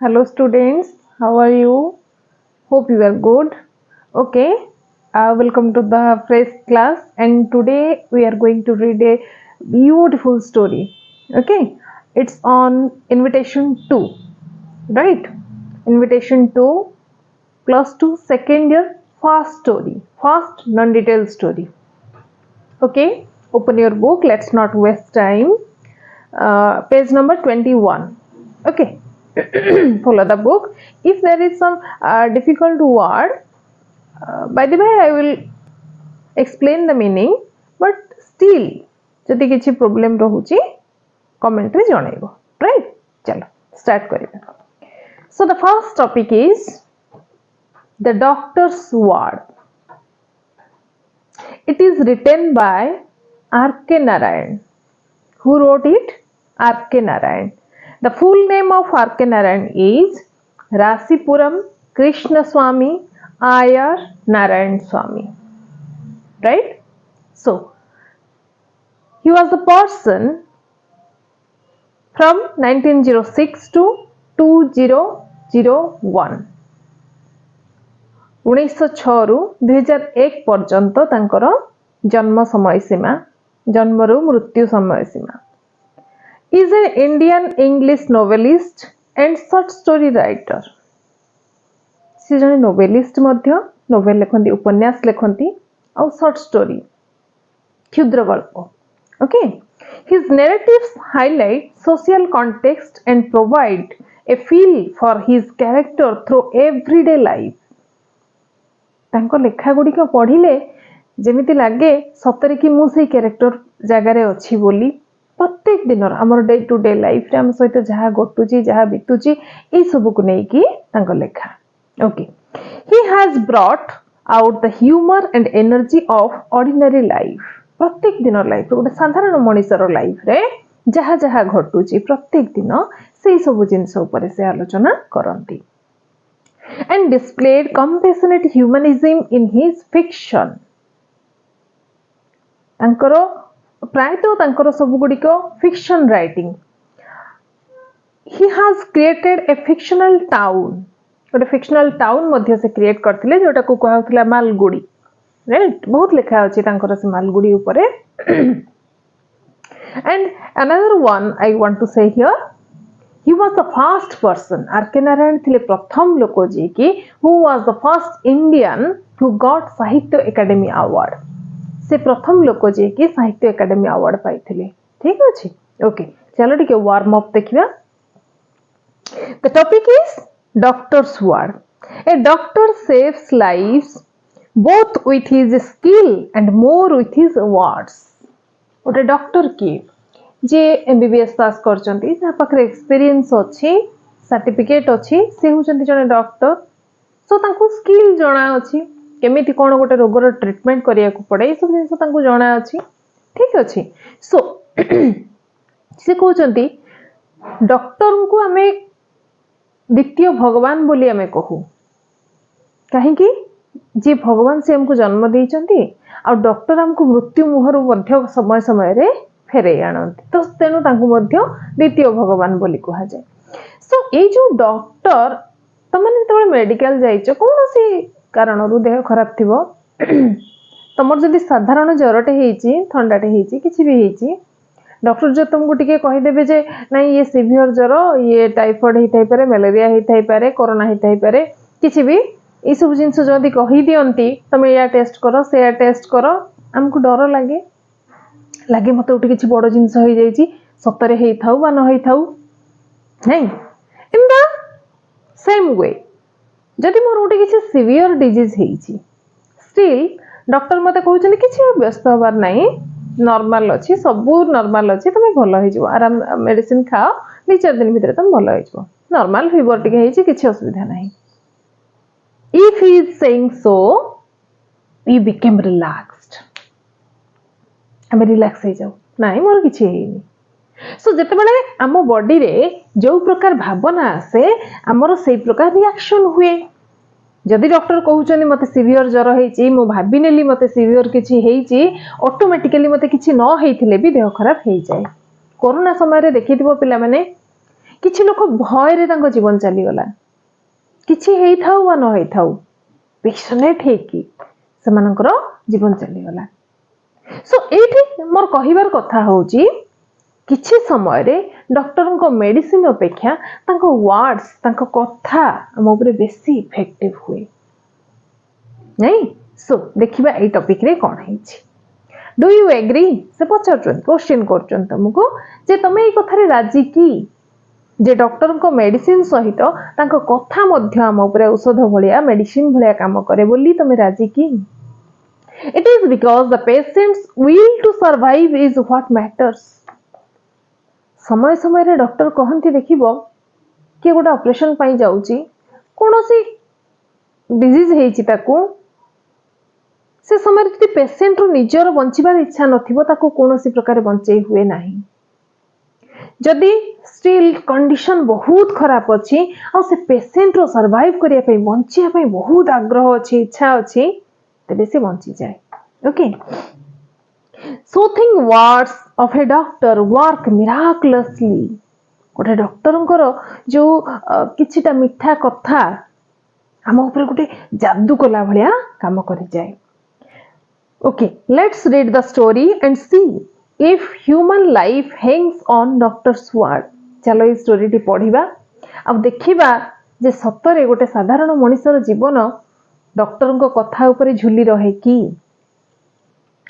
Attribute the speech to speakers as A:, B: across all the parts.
A: Hello students, how are you? Hope you are good. Okay, welcome to the fresh class, and today we are going to read a beautiful story. Okay, it's on invitation 2, right? Invitation 2 plus 2 second year fast story, fast non-detailed story. Okay, open your book, let's not waste time. Page number 21. Okay. Follow the book. If there is some difficult word, by the way, I will explain the meaning, but still ଯଦି କିଛି problem ରହୁଛି comment ରେ ଜଣେଇବ, right? चलो start କରିବା. So the first topic is the doctor's word. It is written by R.K Narayan. Who wrote it? R.K Narayan. The full name of R.K Narayan is Rasipuram Krishna Swami Iyer Narayan Swami. Right? So, he was the person from 1906 to 2001. 1906 ରୁ 2001 पर्यंत तांकर जन्म समय सीमा जन्मरू मृत्यु समय सीमा. Is an Indian English novelist and short story writer. से जने novelist मध्य novel लेखंती उपन्यास लेखंती और short story क्षुद्र गल्प. Okay, his narratives highlight social context and provide a feel for his character through everyday life. तांको लेखा गुडी को पढ़िले जेमिति लागे सतरे कि मु से कैरेक्टर जगारे अछि बोली प्रत्येक दिन आमर डे टू डे लाइफ रे हम सहित जहाँ घटुची जहाँ बीतुची ए सब को नहीं कि तांको लेखा. Okay, he has brought out the humour and energy of ordinary life. प्रत्येक दिन लाइफ गोटे साधारण मनीषर लाइफ रे जहाँ जहाँ घटुची प्रत्येक दिन से सब जिनस ऊपर से आलोचना करती. And displayed compassionate humanism in his fiction. तांकरो प्रायतः तांकरो सब गुडी को fiction writing. He has created a fictional town. गोटे fictional town मध्य से create करथिले जोटा को कहउथिला मालगुडी. राइट, बहुत लिखा अछि तांकरो से मालगुडी ऊपरे. And another one I want to say here, he was the first person. R.K Narayan थिले प्रथम लोक जे कि who was the first Indian who got साहित्य एकेडमी अवार्ड. से प्रथम लोक जे कि साहित्य एकेडमी अवार्ड पाइथिले. ठीक अछि. ओके, चलो ठीक है वार्म अप देखिबा. The topic is doctor's word. A doctor saves lives both with his skill and more with his words. ओटे डॉक्टर की जे एमबीबीएस पास करचंती जा पाखरे एक्सपीरियंस अछि सर्टिफिकेट अछि से होचंती जने डॉक्टर. सो तांको स्किल जणा अछि केमिति कोन गोटे रोगर ट्रीटमेंट करिया को पड़े सब जिंस तांको जणा अछि. ठीक अछि. सो से कहउचंती डॉक्टर को हमें द्वितीय भगवान बोली हमें कहू. काहे कि जे भगवान से हमको जन्म देइचंती आ डॉक्टर हमको मृत्यु मुहर मध्य समय समय रे फेरे आनंती. तो तेनु तांको मध्य द्वितीय भगवान बोली कहा जाए. सो ए जो डॉक्टर तमने तबे मेडिकल जाइछ कोन सी कारण रु देह खराब थिबो तमर जदी साधारण जरटे हेची ठंडाटे हेची किछि भी हेची डॉक्टर जो तुमको टिके कहि देबे जे नहीं ये सीवियर जर ये टाइफाइड हे थाई पारे मलेरिया हे थाई पारे कोरोना हे थाई पारे किछि भी ए सब जिंस जदी कहि दियंती तमे या टेस्ट करो से या टेस्ट करो हमको डर लागे लागे मते उठी किछि बड़ जिंस होई जाईची सतरे हेई थाउ बा न होई थाउ नहीं. इन द सेम वे जदि मोर उठी किछि सीवियर डिजीज हेईची स्टिल डॉक्टर मते कहउछन किछि व्यस्त होबार नाही नॉर्मल अछि सब नॉर्मल अछि तमे भलो होई जबो आराम मेडिसिन खाओ 2-4 दिन भीतर तमे भलो होई जबो नॉर्मल फीवर टिके हेईची किछि असुविधा नाही. If he is saying so, we became relaxed. आमे रिलैक्स हो जाऊ नाही मोर किछि हेनी. सो जते बेले आम बॉडी रे जो प्रकार भावना आसे हमर सेई प्रकार रिएक्शन हुए. जदि डॉक्टर कहउचनी मते सीवियर जर हेची मो भाबी नेली मते सीवियर किछि हेची ऑटोमेटिकली मते किछि न हेइथिले भी देह खराब हेइ जाय. कोरोना समय रे देखिथिबो पिला माने किछि लोक भय रे तांको जीवन चली गला किछि हेई थाउ वा न हेई थाउ पैशनेट हे कि सेमानकर जीवन चली गला सो एठी मोर कहिबार कथा होउची किछि समय रे डॉक्टर को मेडिसिन अपेक्षा तांको वर्ड्स तांको कथा हम ऊपर बेसी इफेक्टिव हुए नहीं सो देखिबा ए टॉपिक रे कोन हेछि डू यू एग्री से पचारछन क्वेश्चन करछन तुमको जे तमे ए कथा रे राजी की जे डॉक्टर को मेडिसिन सहित तांको कथा मध्य हम ऊपर औषध भलिया मेडिसिन भलिया काम करे बोली तमे राजी की it is because the patients will to survive is what matters समय समय रे डॉक्टर कहंती देखिबो कि गोटा ऑपरेशन पाई जाउची कोनोसी डिजीज हेछि ताकू से समय रे पेशेंट रो निजर बंचिबार इच्छा नथिबो ताकू कोनोसी प्रकार बंचै हुए नाही जदि स्टिल कंडीशन बहुत खराब अछि आ से पेशेंट रो सर्वाइव करिया पे बंचिया पे बहुत आग्रह अछि इच्छा अछि तबे से बंची जाय okay soothing words of a doctor work miraculously गोटे डॉक्टर जो किछिटा मिठा कथा हम ऊपर गोटे जादू कला भलिया काम करि जाय okay let's read the story and see if human life Hanks on doctors word चलो ई स्टोरी टी पढिबा अब देखिबा जे सतरे गोटे साधारण मनुष्यर जीवन डॉक्टर को कथा ऊपर झुली रहे की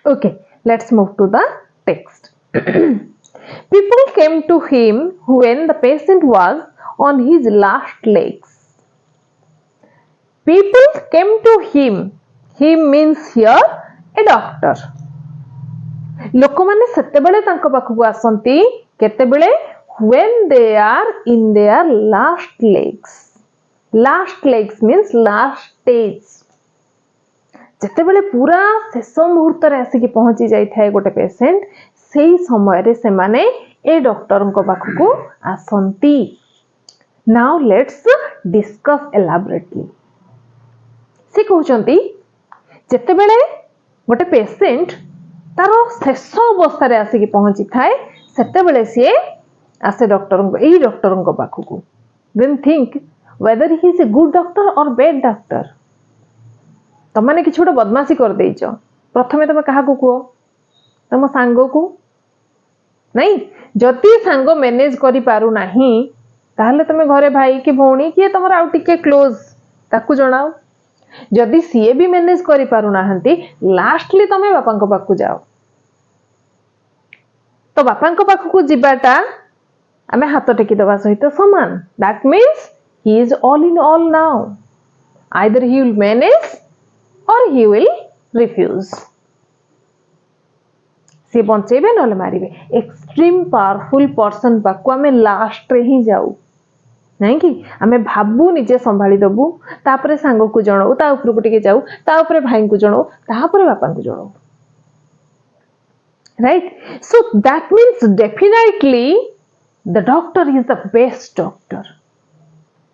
A: okay let's move to the text people came to him when the patient was on his last legs people came to him means here a doctor लोक माने सेते बेले तांको पाखु आसंती केते बेले when they are in their last legs means last stage जेतेबेले पूरा शेष मुहूर्त रे आसिक पहुंची जाई थाए गोटे पेशेंट सेही समय रे से माने ए डॉक्टर को पाखु आसंती नाउ लेट्स डिस्कस एलाबोरेटली से कहउचंती जेतेबेले गोटे पेशेंट तारो शेष अवस्था रे आसिक पहुंची थाए सेतेबेले से आसे डॉक्टर को पाखु then think whether he is a good doctor or bad doctor तमने कि छोटा बदमाशी कर देइछ प्रथमे तमे काहा को को तम सांग को नहीं जति सांग मैनेज करि पारु नाही ताहले तमे घरे भाई कि भौणी कि तमर आउ टिके क्लोज ताकू जणाओ जदि सीए भी मैनेज करि पारु नाहंती लास्टली तमे बापा को पाकू जाओ तो बापा को पाकू को जिबाटा आमे हाथ टेकी दबा सहित समान that means he is all in all now either he will manage or he will refuse से बंचेबे नले मारिबे एक्सट्रीम पावरफुल पर्सन पाकु हमें लास्ट रे ही जाऊ नहीं कि हमें भाबू निजे संभाली दबु तापरे सांग को जणो ता ऊपर को टिके जाऊ ता ऊपर भाई को जणो तापरे बापा को जणो right so that means definitely the doctor is the best doctor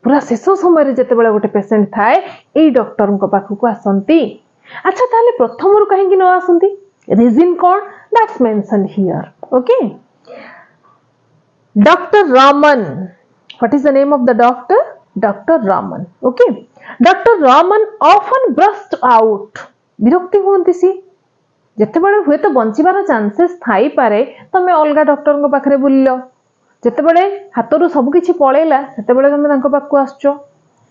A: पूरा शेष समय रे जते बेला गोटे पेशेंट थाए ए डॉक्टर को पाखु को आसंती अच्छा ताले प्रथम रु कहीं न आसंती रीजन कोन that's mentioned here okay doctor Raman what is the name of the doctor Raman okay doctor Raman often burst out विरक्ति होंती सी जते बेला हुए तो बंचिबार चांसेस थाई पारे तमे अलगा डॉक्टर को पाखरे बुललो जेतेबेले हाथरू सब किछि पळेला सेतेबेले तमे तांको पाखु आछो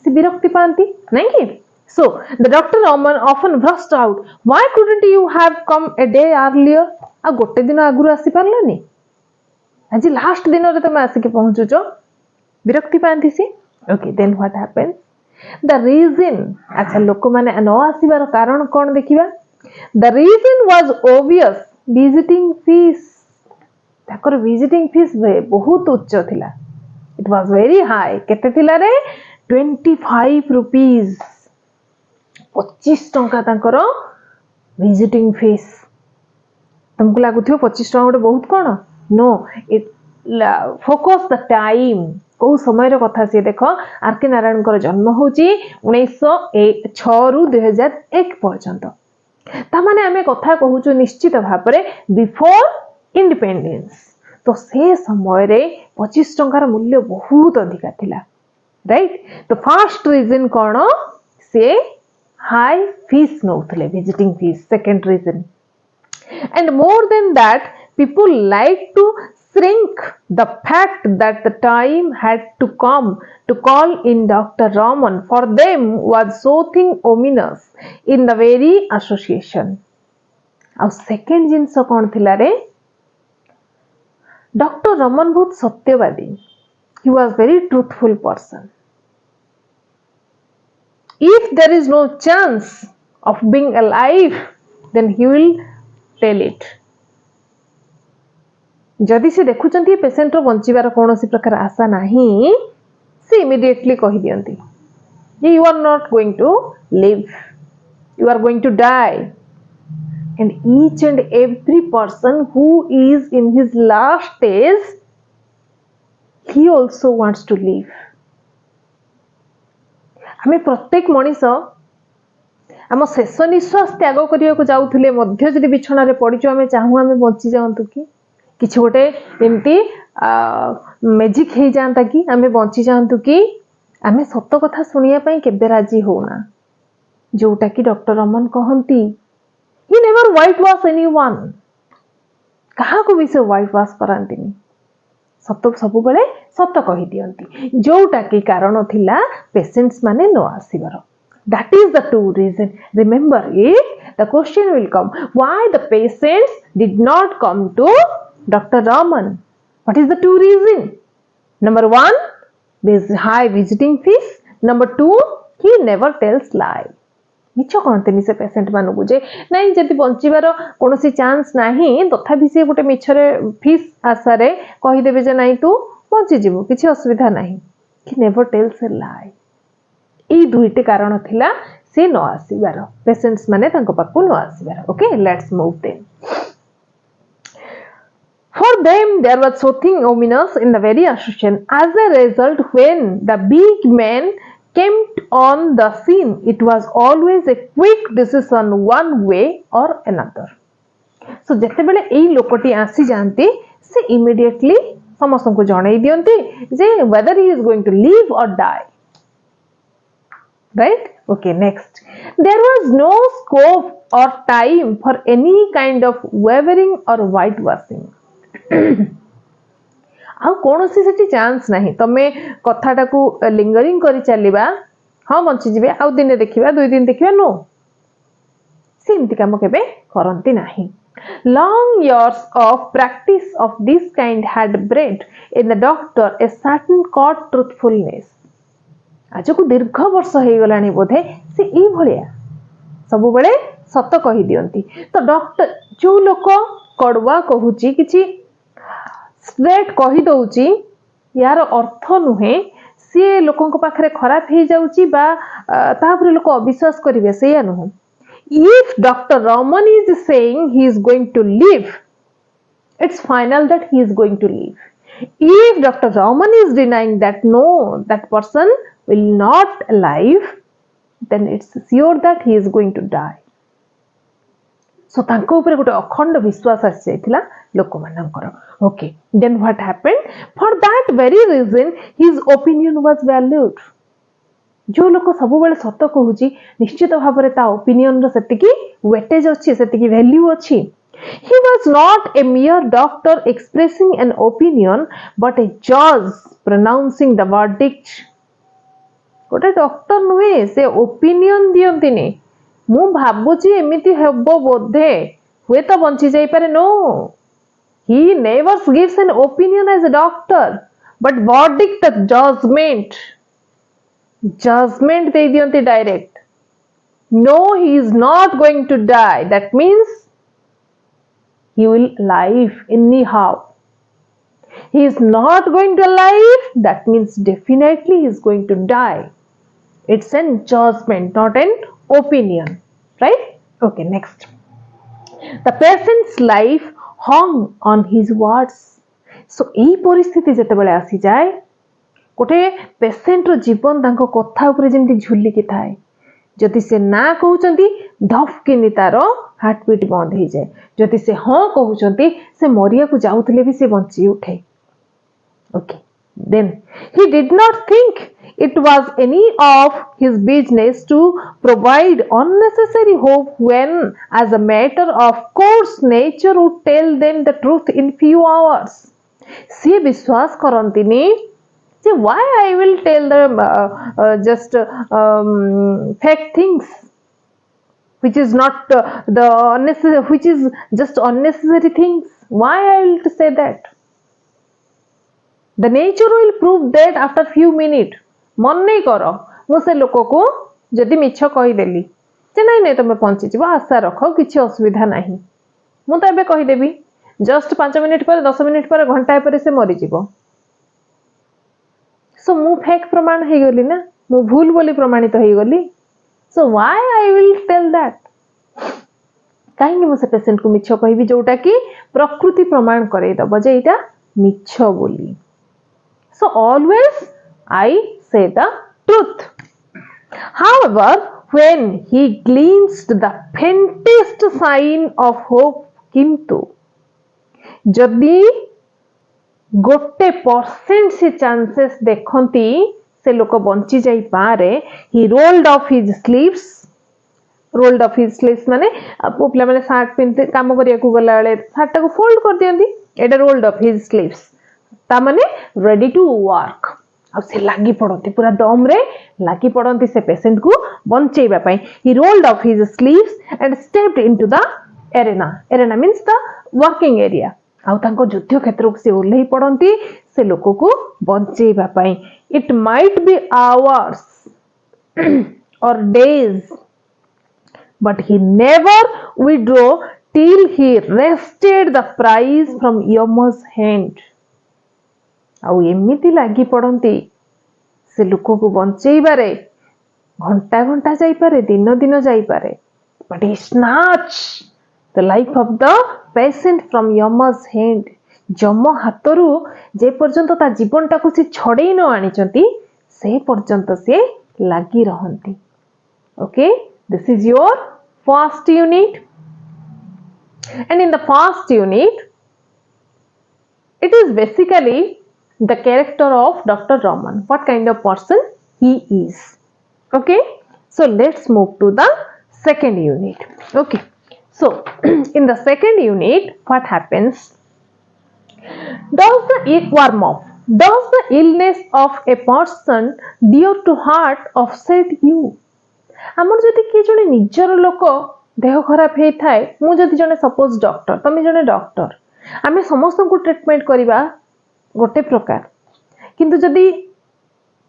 A: से विरक्ति पांती नहीं कि so the doctor often burst out why couldn't you have come a day earlier आ गोटे दिन आगुर आसी पारलानी आज लास्ट दिन रे तमे आसी के पहुंचुचो विरक्ति पांती सी okay then what happens the reason अच्छा लोक माने न आसीबार कारण कोन देखिबा the reason was obvious visiting fee ताकर विजिटिंग फीस बहुत उच्च थिला इट वाज वेरी हाई केते थिला रे 25 रुपीस 25 टंका ताकर विजिटिंग फीस तुमको लागुथियो 25 टंका बहुत कोन no it focus the time को समय रो कथा से देखो आर.के नारायण कर जन्म होची 1906 रु 2001 पर्यंत ता माने हमें कथा कहूचो निश्चित भाबरे बिफोर इंडिपेंडेंस तो से समय रे 25 टंकार मूल्य बहुत अधिका थिला राइट तो फर्स्ट रीजन कौन से हाई फीस नौथले visiting fee second reason and more than that people like to shrink the fact that the time had to come to call in Dr. Raman for them was something ominous in the very association ଆଉ second जिनस कौन थिला रे doctor Raman बहुत सत्यवादी he was very truthful person if there is no chance of being alive then he will tell it जदि से देखुचंती patient रो बंचिबार कोनोसी प्रकार आशा नाही से इमीडिएटली कहि दियंती ये you are not going to live you are going to die and each and every person who is in his last stage he also wants to live हमें प्रत्येक मनीष आम शेष निश्वास त्याग करने को जाऊे मध्य जदि बिछण पड़चु आम चाहूँ आम बंची जातु कि किसी गोटे एमती मेजिक हो जाता कि आम बंची जातु कि आम सत कथा शुणापी केबे राजी होना जोटा कि डॉक्टर रमन कहती he never whitewash anyone कहा को भी से whitewash करांतिनी सत सब बेले सत कहि दियंती जोटा कि कारण थिला पेशेंट्स माने न आसीबार that is the two reason remember it the question will come why the patients did not come to Dr. Raman what is the two reason number 1 there is high visiting fees number 2 he never tells lie मिछ कहते से patient मान को जे नहीं जदि बंचार कौन chance नहीं तथापि सी गोटे मिछरे फीस आशारे कहीदेवे जे नहीं तू बंची जीवु किसी असुविधा नहीं कि नेवर टेल्स ए लाई ई दुईटे कारण थिला से न आसीबार पेशेंट्स माने तांको पाखु न आसीबार okay let's move then For them there was something ominous in the very association as a result when the big man came on the scene it was always a quick decision one way or another so jete bele ei lokoti asi janti se immediately समस्त को जणै दियंती जे whether he is going to live or die right okay next there was no scope or time for any kind of wavering or whitewashing आ कौन से chance नहीं तमे कथाटा को lingering करी चलवा हाँ बंची जीवे आउ दिन देखिबा 2 दिन देखिबा नो सेमती काम केबे करंती नहीं long years of practice of this kind had bred in the doctor a certain caught truthfulness आज को दीर्घ वर्ष हो गलानी बोधे से ई भलिया सब बेले सत कहि दियंती तो डॉक्टर जो लोक कड़वा कहूची किछि स्ट्रेट कहि दउची यार अर्थ नुहे सी लोकों पाखे खराब हो जाउची बा तापर लोक अविश्वास करिवे सेया नुह if Dr. Raman is saying he is going to live it's final that he is going to live if Dr. Raman is denying that no that person will not alive then it's sure that he is going to die so तांको ऊपर गोटे अखंड विश्वास आसी जाइथिला लोक मानकर okay then what happened for that very reason his opinion was valued जो लोक सब बेले सत कहूची निश्चित भाव में ता ओपिनियन रो सेतिकी वेटेज अछि सेतिकी वैल्यू अछि he was not a mere doctor expressing an opinion but a judge pronouncing the verdict गोटे डॉक्टर नुहे से ओपिनियन दियंतिनी मु भाबुची एमिति हेबो बोधे हुए तो बंची जाई पारे no he never gives an opinion as a doctor but verdict the judgment दे दियंती direct no he is not going to die that means he will live anyhow he is not going to live that means definitely he is going to die it's an judgment not an opinion right okay next the patient's life hung on his words so ei परिस्थिति जते बेले आसी जाए गोटे patient रो जीवन तांको कथा ऊपर जेंति झुली कि थाए जदि से ना कहउचंती धपकिनी तार हार्टबीट बंद हो जाए, जदि से हाँ कहउचंती से मरिया को जाउथले भी से बंची उठे। Okay, then he did not think it was any of his business to provide unnecessary hope when, as a matter of course, nature would tell them the truth in few hours. से विश्वास करंतिनी जे why I will tell them just fake things which is not the unnecessary, which is just unnecessary things. Why I will say that? The nature will prove that after few minutes. मन नहीं कर मु से लोक को जदि मिछ कहीदेली जे नहीं नहीं तुम पहुंचीज आशा रख किसी असुविधा नहीं मु तो एबे कहीदेवी जस्ट 5 मिनिट पर 10 मिनिट पर घंटाए पर से मरीज सो मु फेक प्रमाण हो गली ना मु भूल बोली प्रमाणित हो गली so why I will tell that कहीं मु से पेशेंट को मिछ कहबी जोटा कि प्रकृति प्रमाण करे दब जे एटा मिछ बोली so always I say the truth. However, when he glimpsed the faintest sign of hope, किंतु जदि गोटे % से चांसेस देखती से लोक बंची जाई पारे he rolled off his sleeves माने आपको पिला माने शर्ट पिनते काम करिया को गला वाले शर्ट को फोल्ड कर दियंती एटा rolled off his sleeves ता माने ready to work अब से लागी पड़ती पूरा दम रे लागी पड़ती से पेशेंट को बंचेबा पई he rolled off his sleeves and stepped into the arena means the working area आउ तांको युद्ध क्षेत्र को से ओल्ही पड़ती से लोक को बंचेबा पई it might be hours or days but he never withdrew till he wrested the prize from Yama's hand आउ एमिति लागी पड़ती से लोक को बंचेबारे घंटा घंटा जाई पारे दिन दिन जाई पारे but he snatch the life of the patient from Yama's hand जम हाथरू जे पर्यंत ता जीवनटा को से छड़ेई न आनिचंती से पर्यंत से लागी रहंती okay this is your first unit and in the first unit it is basically the character of Dr. Raman, what kind of person he is. Okay, so let's move to the second unit. Okay, so in the second unit what happens, does the illness of a person dear to heart upset you? आमर जदि किए जने निजर लोक देह खराब हे थाए मु जदि जने सपोज डॉक्टर तमे जने डॉक्टर आमे समस्त को ट्रीटमेंट करिबा गोटे प्रकार किंतु जदि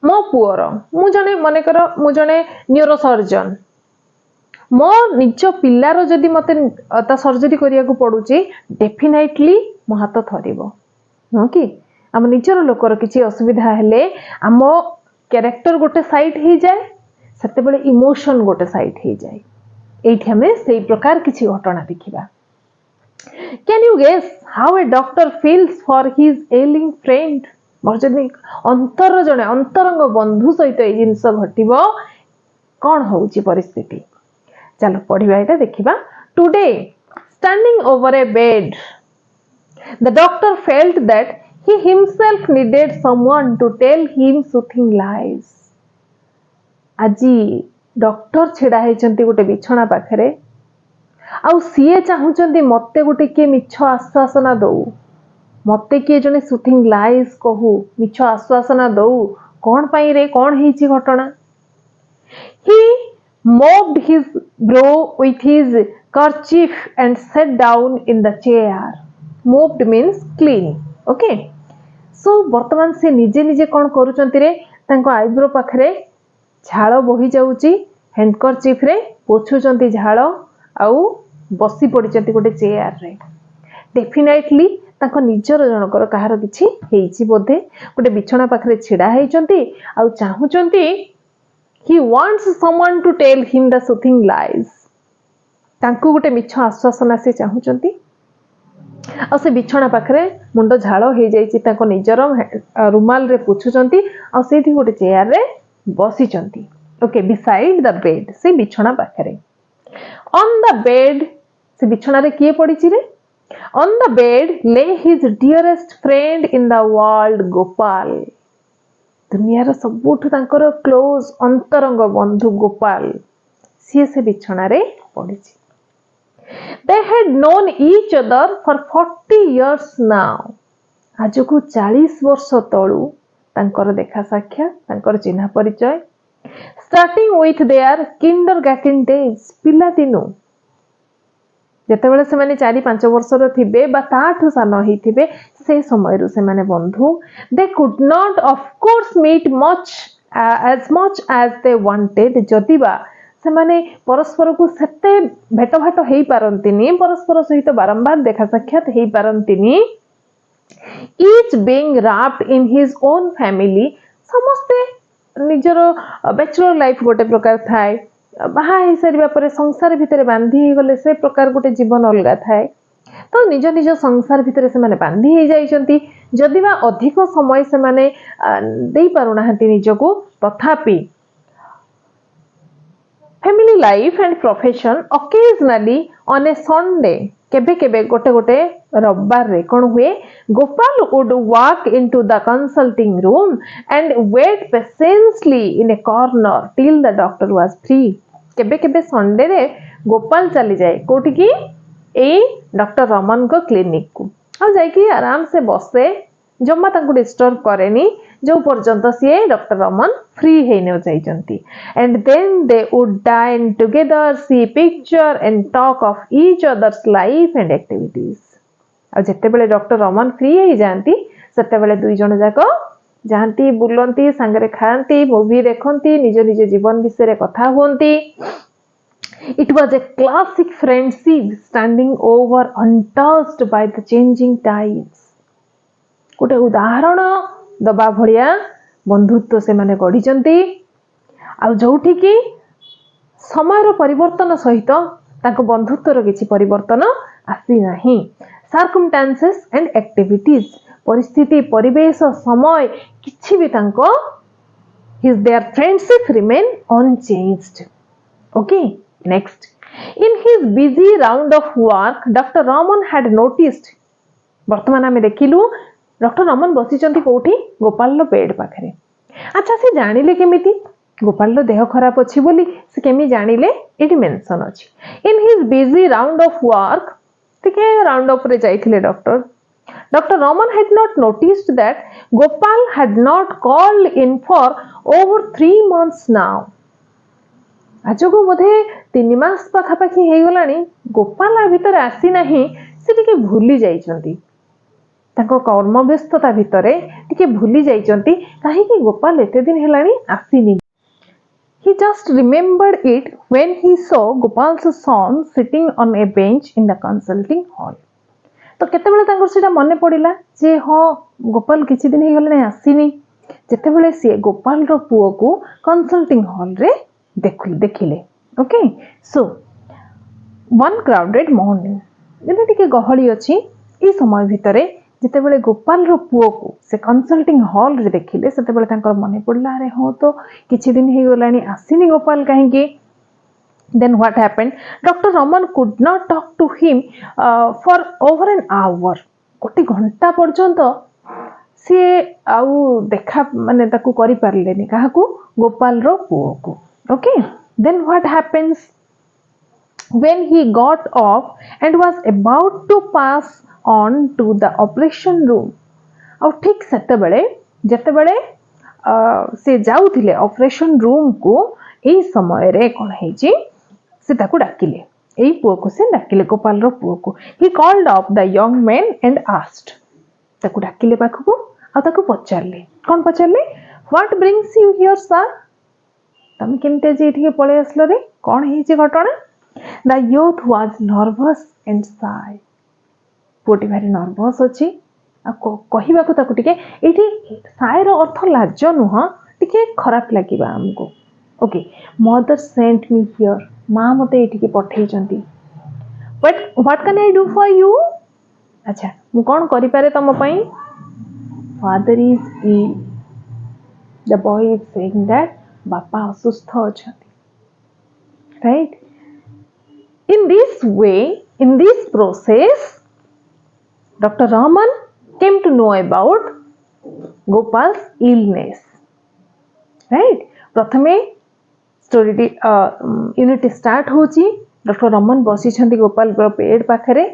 A: मो पुअर मु जने माने कर मु जने न्यूरोसर्जन मो निज पिल्लार जदि मते ता सर्जरी करिया को पडुची डेफिनेटली मो हाथ थरिबो हो कि हम निजर लोकर किछि असुविधा हेले हम कैरेक्टर गोटे साइड हे जाय सते बेले इमोशन गोटे साइड हे जाय एठी हमें सेही प्रकार किछि घटना देखिबा Can you guess how a doctor feels for his ailing friend? मोर जदि अंतर जने अंतरंग बंधु सहित ए जिंस घटिबो कोन होउची परिस्थिति चलो पढिबा एटा देखिबा today standing over A bed the doctor felt that he himself needed someone to tell him soothing lies आजी डॉक्टर छिड़ा हेचंती गोटे बिछणा पाखरे आउ सीए चाहूचंती मते गोटे के मिछ आश्वासना दो मते के जने सुथिंग लाइज कहू मिछ आश्वासना दो कोन पई रे कोन हेची घटना he mopped his brow with his kerchief and sat down in the chair mopped means clean okay so वर्तमान से निजे निजे कोन करूचंती रे तांको आईब्रो पाखरे झाळ बोही जाउची हैंडकरचिफ रे पोछुचंती झाळ आउ बसी पड़िचंती गोटे चेयर रे डेफिनेटली ताको निजर जनकर कहार किछि हेइछि बोधे गोटे बिछणा पाखरे छिडा हेइचंती आउ चाहूचंती he wants someone to tell him the soothing lies तांको गोटे मिछ आश्वासन से चाहूचंती आ से बिछणा पाखरे मुंड झाळ हे जाईछि ताको निजर रुमाल रे पुछुचंती आ सेठी गोटे चेयर रे बसीचंती ओके बिसाइड द बेड से बिछना पाखरे ऑन द बेड से बिछना रे किए पड़ी रे ऑन द बेड ले his dearest friend in the world Gopal दुनियार सबुठ तांकर क्लोज अंतरंग बंधु गोपाल सी से बिछना रे पड़ी they had known each other for 40 years now आज को 40 वर्ष तळु तांकर देखा साक्षात तांकर चिन्ह परिचय starting with their kindergarten days पिला दिनु जेतेबेले से माने 4-5 वर्षर थिबे बा ताठु सान हिथिबे से समय रु से माने बंधु they could not of course meet much as they wanted जदिबा से माने परस्पर को सेते भेट भाट हेई पारंतिनी परस्पर सहित बारंबार देखा साक्षात हेई पारंतिनी each being wrapped in his own family समस्ते निजर बैचलर लाइफ गोटे प्रकार थाए बाहा ही सारिबा परे संसार भितरे बांधी गले से प्रकार गोटे जीवन अलगा थाए तो निज निज संसार भितरे से माने बांधी हे जाइछंती जदिबा अधिक समय से माने देई पारुनाहंती निजको तथापि family life and profession occasionally on a Sunday केबे केबे गोटे गोटे रविवार रे कोन हुए Gopal would walk into the consulting room and wait patiently in a corner till the doctor was free केबे केबे संडे रे गोपाल चली जाए कोठी की ए डॉक्टर रमन को क्लिनिक को आ जाई की आराम से बसे जम्मा तांको डिस्टर्ब करेनी जो पर्यंत सी डॉक्टर रमन फ्री है न जाइचंती and then they would dine together see picture and talk of each others life and activities आ जते बेले डॉक्टर रमन फ्री है जानती सते बेले दुई जण जाको जानती बुलंती संगरे खांती मूवी देखंती निज निज जीवन विषय रे कथा होंती It was a classic friendship standing over untouched by the changing tides. गोटे उदाहरण दबा भलिया बंधुत्व से माने गढ़िचंती आ जोठी की समय रो परिवर्तन सहित ताको बंधुत्व रो किछि परिवर्तन आसी नाही सर्कमस्टेंसेस एंड एक्टिविटीज परिस्थिति परिवेश समय किछि भी ताको their friendship remain unchanged. Okay, next. In his busy round of work, Dr. Raman had noticed. वर्तमान आमे देखिलु डॉक्टर रमन बसिचंती कोठी गोपाल रो बेड पाखरे अच्छा से जानिले केमिति गोपाल रो देह खराब अछि बोली से केमि जानिले एटी मेंशन अछि in his busy round of work ठीक है राउंड ऑफ रे जाइथिले doctor Raman had not noticed that Gopal had not called in for over 3 months now आज को बोधे 3 मास पाखापाखी हे गलानी गोपाल आ भीतर आसी नाही से टिके भूली जाइचंती ताको कर्म व्यस्तता भितरे टिके भूली जाइचंती काहे कि गोपाल एते दिन हेलानी आसीनी he just remembered it when he saw Gopal's son sitting on a bench in the consulting hall तो केते बेले तांकर सेटा मने पड़िला जे हां गोपाल किछि दिन हे गलानी आसीनी जेते बेले से गोपाल रो पुओ को कंसल्टिंग हॉल रे देखिले okay so one crowded morning जेना टिके गहली अछि ई समय भितरे जेते बेले गोपाल रो पुओ को से कंसल्टिंग हॉल रे देखिले सेते बेले तांकर मने पड़ला रे हो तो किछि दिन हे गलानी आसीनी गोपाल काहे कि then what happened Dr. Raman could not talk to him for over an hour गोटे घंटा पर्यंत से आउ देखा माने ताकू करि पारलेनी काहाकू गोपाल रो पुओ को okay then what happens when he got off and was about to pass on to the operation room और ठीक सेते बेले जते बेले से जाउथिले ऑपरेशन रूम को एई समय रे कोन हेची से ताकू डाकिले एई पुओ को से डाकिले गोपाल रो पुओ को he called up the young man and asked ताकू डाकिले पाखको आ ताकू पचारले कोन पचारले what brings you here sir तमे केमते जे इठके पळे असलो रे कोन हेची घटना the youth was nervous and साय पोटी भारी नर्वस अछि आ कहिबा को ताकू टिके एठी साय रो अर्थ लाज नुह टिके खराब लागिबा हमको okay mother sent me here मां मते एठी के पठेई चंती but what can I do for you अच्छा मु कोन करि पारे तम पई father is ill the boy is saying that बापा असुस्थ अछंती, right. In this way, in this process, Dr. Rahman came to know about Gopal's illness, right? प्रथमे स्टोरी यूनिट स्टार्ट होची, डॉक्टर रमन बसी गोपाल बेड पाखरे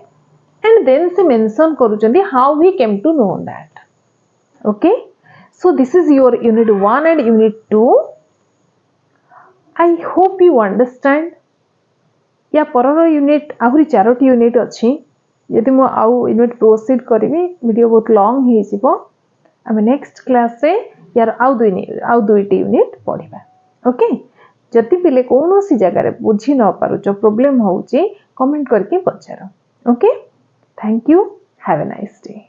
A: एंड देन से mention करूचंदी how he came to know that. Okay, so this is your unit 1 and unit 2। I hope you understand. या परर unit आहरी 4टी unit अच्छी, यदि मु आउ यूनिट प्रोसीड करी वीडियो बहुत लॉन्ग हो जिवो। आमे नेक्स्ट क्लास रे यार आउ दुईटी यूनिट पढ़िबा। ओके, जति पिले कौनसी जगह रे बुझी न पारुचो, प्रोब्लेम होउची, कमेंट करके पचारो। Okay, thank you, have a nice day.